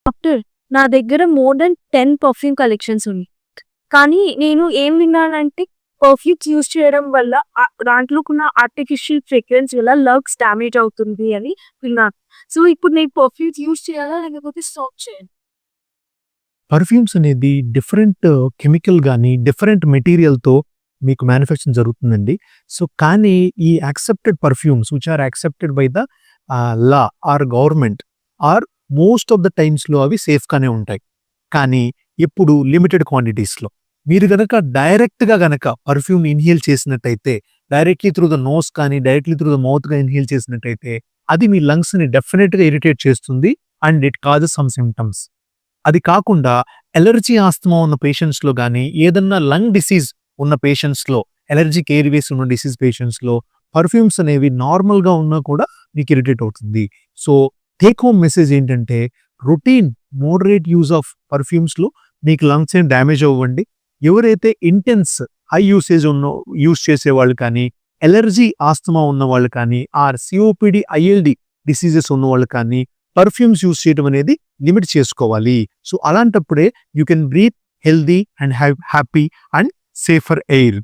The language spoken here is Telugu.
డాక్టర్, నా దగ్గర మోర్ దెన్ 10 పర్ఫ్యూమ్ కలెక్షన్స్ ఉన్నాయి. కానీ నేను ఏం విన్నానంటే పర్ఫ్యూమ్స్ యూజ్ చేయడం వల్ల దాంట్లోకున్న ఆర్టిఫిషియల్ ఫ్రేగ్రెన్స్ వల్ల లంగ్స్ డ్యామేజ్ అవుతుంది అని విన్నాను. సో ఇప్పుడు నేను పర్ఫ్యూమ్స్ యూజ్ చేయాలా? లేకపోతే స్టాప్ చేయాలా? పర్ఫ్యూమ్స్ అనేది డిఫరెంట్ కెమికల్ గాని, డిఫరెంట్ మెటీరియల్‌తో మీకు మ్యానుఫ్యాక్చరింగ్ జరుగుతుందండి. సో, కానీ ఈ accepted perfumes which are accepted by the law or government or most of the టైమ్స్‌లో అవి సేఫ్‌గానే ఉంటాయి. కానీ ఎప్పుడు లిమిటెడ్ క్వాంటిటీస్‌లో. మీరు గనక డైరెక్ట్‌గా గనక పర్ఫ్యూమ్‌ని ఇన్‌హేల్ చేసినట్టయితే, డైరెక్ట్‌లీ త్రూ ద నోస్ కానీ, డైరెక్ట్‌లీ త్రూ ద మౌత్‌గా ఇన్‌హేల్ చేసినట్టయితే, అది మీ లంగ్స్‌ని డెఫినిట్‌గా ఇరిటేట్ చేస్తుంది and it causes some symptoms. అది కాకుండా అలర్జీ, ఆస్తమా ఉన్న పేషెంట్స్‌లో గానీ, ఏదన్నా లంగ్ డిసీజ్ ఉన్న పేషెంట్స్‌లో, అలర్జిక్ ఎయిర్‌వేస్ ఉన్న డిసీజ్ పేషెంట్స్‌లో పర్ఫ్యూమ్స్ అనేవి నార్మల్‌గా ఉన్నా కూడా మీకు ఇరిటేట్ అవుతుంది. సో, టేక్ హోమ్ మెసేజ్ ఏంటంటే, రొటీన్ మోడరేట్ యూజ్ ఆఫ్ పర్ఫ్యూమ్స్‌లో మీకు లంగ్స్ ఏం డ్యామేజ్ అవ్వండి. ఎవరైతే ఇంటెన్స్ హై యూజ్ చేసేవాళ్ళు కానీ, అలర్జీ, ఆస్తమా ఉన్నవాళ్ళు కానీ, ఆర్ సిఓపిడి, ఐఎల్‌డి డిసీజెస్ ఉన్నవాళ్ళు కానీ, పర్ఫ్యూమ్స్ యూజ్ చేయడం అనేది లిమిట్ చేసుకోవాలి. సో, అలాంటప్పుడే you can breathe healthy and happy and safer air.